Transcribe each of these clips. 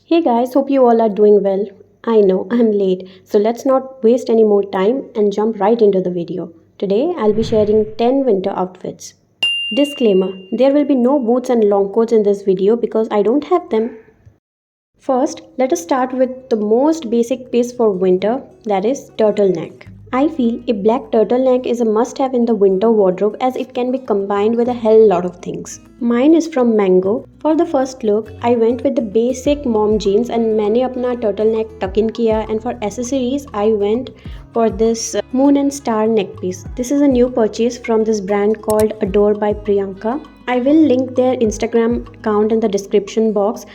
Hey guys, hope you all are doing well. I know I'm late, so let's not waste any more time and jump right into the video. Today I'll be sharing 10 winter outfits. Disclaimer, there will be no boots and long coats in this video because I don't have them. First, let us start with the most basic piece for winter, that is turtleneck. I feel a black turtleneck is a must have in the winter wardrobe as it can be combined with a hell lot of things. Mine is from Mango. For the first look, I went with the basic mom jeans and मैंने अपना turtleneck tuck in किया, and for accessories I went for this moon and star neck piece. This is a new purchase from this brand called Adore by Priyanka. I will link their Instagram account in the description box.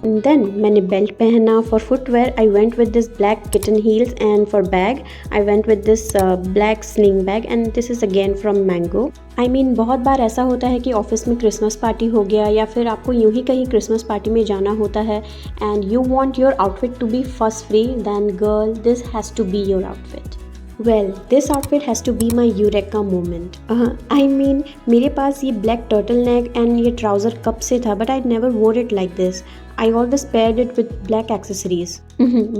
And then मैंने belt पहना. For footwear I went with this black kitten heels, and for bag I went with this black sling bag, and this is again from Mango. I mean बहुत बार ऐसा होता है कि office में Christmas party हो गया या फिर आपको यूं ही कहीं क्रिसमस पार्टी में जाना होता है and you want your outfit to be fuss free, then girl this has to be your outfit. Well, this outfit has to be my eureka moment. I mean, मेरे पास ये black turtleneck and ये trouser कब से था, but I never wore it like this. I always paired it with black accessories.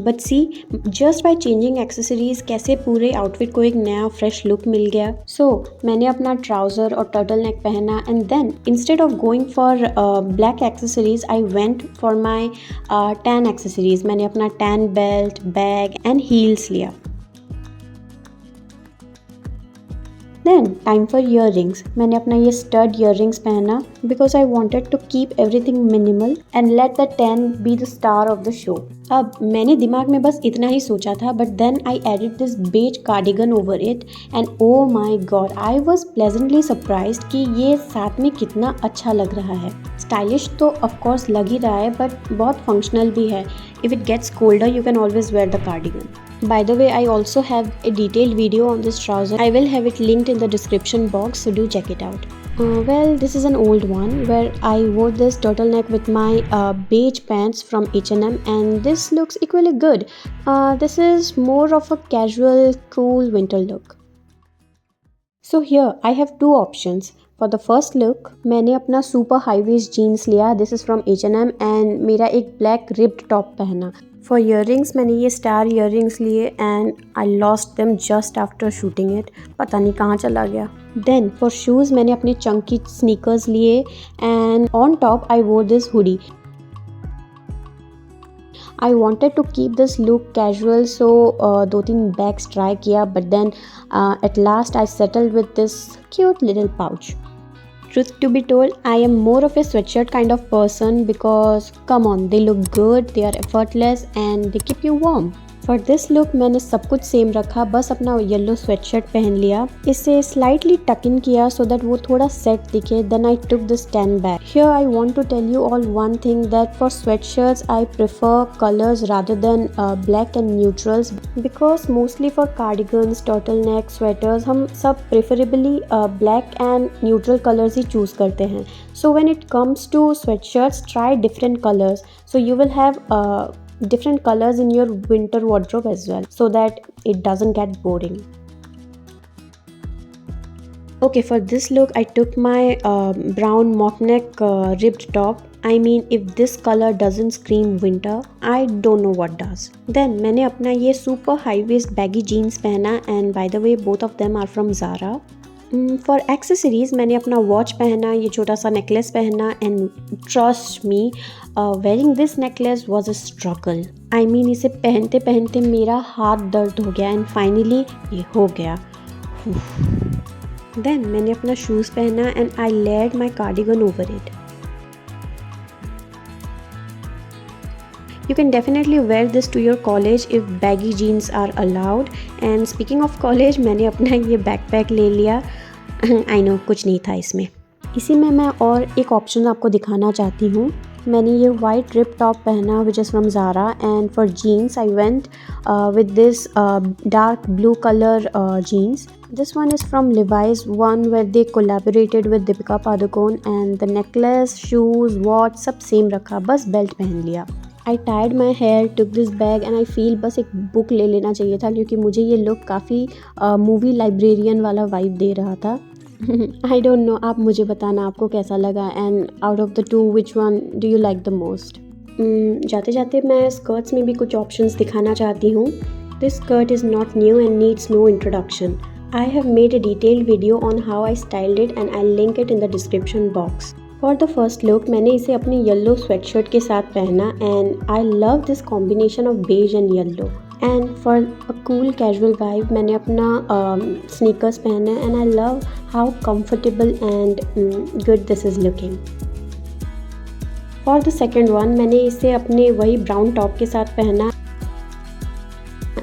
But see, just by changing accessories कैसे पूरे outfit को एक नया fresh look मिल गया. So, मैंने अपना trouser और turtleneck पहना, and then instead of going for black accessories, I went for my tan accessories. मैंने अपना tan belt, bag and heels लिया. Then time for earrings. मैंने अपना ये stud earrings पहना because I wanted to keep everything minimal and let the tan be the star of the show. अब मैंने दिमाग में बस इतना ही सोचा था, but then I added this beige cardigan over it and oh my god, I was pleasantly surprised कि ये साथ में कितना अच्छा लग रहा है. Stylish तो of course लग ही रहा है, but बहुत functional भी है. If it gets colder, you can always wear the cardigan. By the way, I also have a detailed video on this trouser. I will have it linked in the description box, so do check it out. Well, this is an old one where I wore this turtleneck with my beige pants from H&M, and this looks equally good. This is more of a casual, cool winter look. So here I have two options. For the first look, मैंने अपना super high waist jeans लिया. This is from H&M and मेरा एक black ribbed top पहना. For earrings मैंने ये star earrings लिए and I lost them just after shooting it. पता नहीं कहाँ चला गया. Then for shoes मैंने अपने chunky sneakers लिए and on top I wore this hoodie. I wanted to keep this look casual, so 2-3 bags try किया, but then at last I settled with this cute little pouch. Truth to be told, I am more of a sweatshirt kind of person because come on, they look good, they are effortless and they keep you warm. For this look मैंने सब कुछ same रखा, बस अपना yellow sweatshirt पहन लिया, इसे slightly टक इन किया so that वो थोड़ा सेट दिखे. Then I took this tan bag. Here I want to tell you all one thing, that for sweatshirts I prefer colors rather than black and neutrals, because mostly for cardigans, turtleneck, sweaters हम सब preferably black and neutral colors he choose करते हैं. So when it comes to sweatshirts, try different colors so you will have different colors in your winter wardrobe as well, so that it doesn't get boring. Okay, for this look I took my brown mock neck ribbed top. I mean, if this color doesn't scream winter, I don't know what does. Then मैंने अपना ये super high waist baggy jeans पहना, and by the way both of them are from Zara. For accessories मैंने अपना watch पहना, ये छोटा सा नेकलेस पहना, and trust me, wearing this necklace was a struggle. I mean इसे पहनते पहनते मेरा हाथ दर्द हो गया and finally ये हो गया. Then मैंने अपना शूज़ पहना and I layered my cardigan over it. You can definitely wear this to your college if baggy jeans are allowed. And speaking of college, मैंने अपना ये बैकपैक ले लिया. I know कुछ नहीं था इसमें. इसी में मैं और एक ऑप्शन आपको दिखाना चाहती हूँ. मैंने ये white rib top पहना which is from Zara, and for jeans I went with this dark blue color jeans. This one is from Levi's, one where they collaborated with Deepika Padukone, and the necklace, shoes, watch सब same रखा, बस belt पहन लिया. I tied my hair, took this bag and I feel बस एक book ले लेना चाहिए था क्योंकि मुझे ये लुक काफ़ी मूवी लाइब्रेरियन वाला वाइब दे रहा था. आई डोंट नो, आप मुझे बताना आपको कैसा लगा and out of the two which one do you like the most. जाते जाते मैं स्कर्ट्स में भी कुछ ऑप्शंस दिखाना चाहती हूँ। This skirt is not new and needs no introduction. I have made a detailed video on how I styled it and I'll link it in the description box. For the first look, मैंने इसे अपनी yellow sweatshirt के साथ पहना and I love this combination of beige and yellow. And for a cool casual vibe, मैंने अपना sneakers पहना and I love how comfortable and good this is looking. For the second one, मैंने इसे अपने वही ब्राउन टॉप के साथ पहना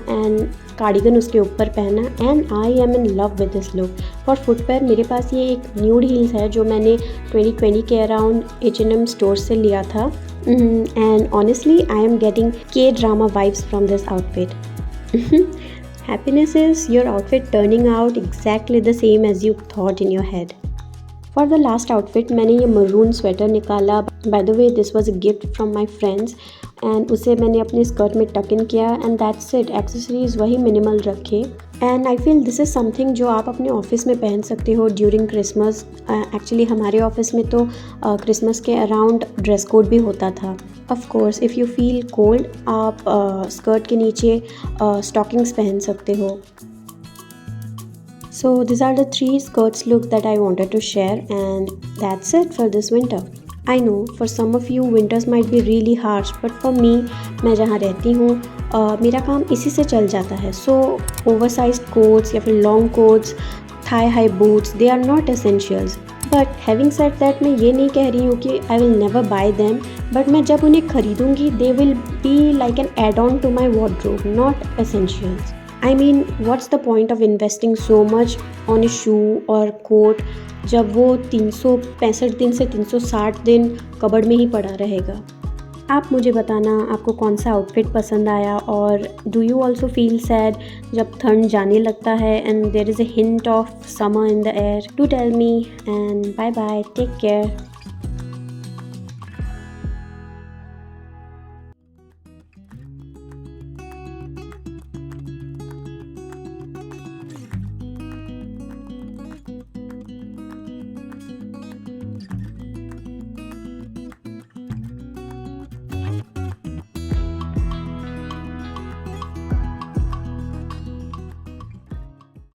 एंड कार्डिगन उसके ऊपर पहना and I am in love with this look. For footwear मेरे पास ये एक न्यूड हील्स है जो मैंने 2020 के अराउंड H&M स्टोर से लिया था and honestly I am getting K drama vibes from this outfit. Happiness is your outfit turning out exactly the same as you thought in your head. For the last outfit मैंने ये maroon sweater निकाला। By the way, this was a gift from my friends and उसे मैंने अपने skirt में टक इन किया and that's it. Accessories वही मिनिमल रखे and I feel this is something जो आप अपने ऑफिस में पहन सकते हो ड्यूरिंग क्रिसमस। एक्चुअली हमारे ऑफिस में तो क्रिसमस के अराउंड ड्रेस कोड भी होता था। Of course if you feel cold आप स्कर्ट के नीचे स्टॉकिंग्स पहन सकते हो। So these are the 3 skirts look that I wanted to share and that's it for this winter. I know for some of you winters might be really harsh but for me मैं जहाँ रहती हूँ मेरा काम इसी से चल जाता है। So oversized coats या फिर long coats, thigh high boots they are not essentials. But having said that मैं ये नहीं कह रही हूँ कि I will never buy them but मैं जब उन्हें खरीदूँगी they will be like an add-on to my wardrobe, not essentials. I mean, what's the point of investing so much on a shoe or coat जब वो 365 दिन से 360 दिन cupboard में ही पड़ा रहेगा। आप मुझे बताना आपको कौन सा आउटफिट पसंद आया और do you also feel sad जब ठंड जाने लगता है and there is a hint of summer in the air. Do tell me and bye bye, take care.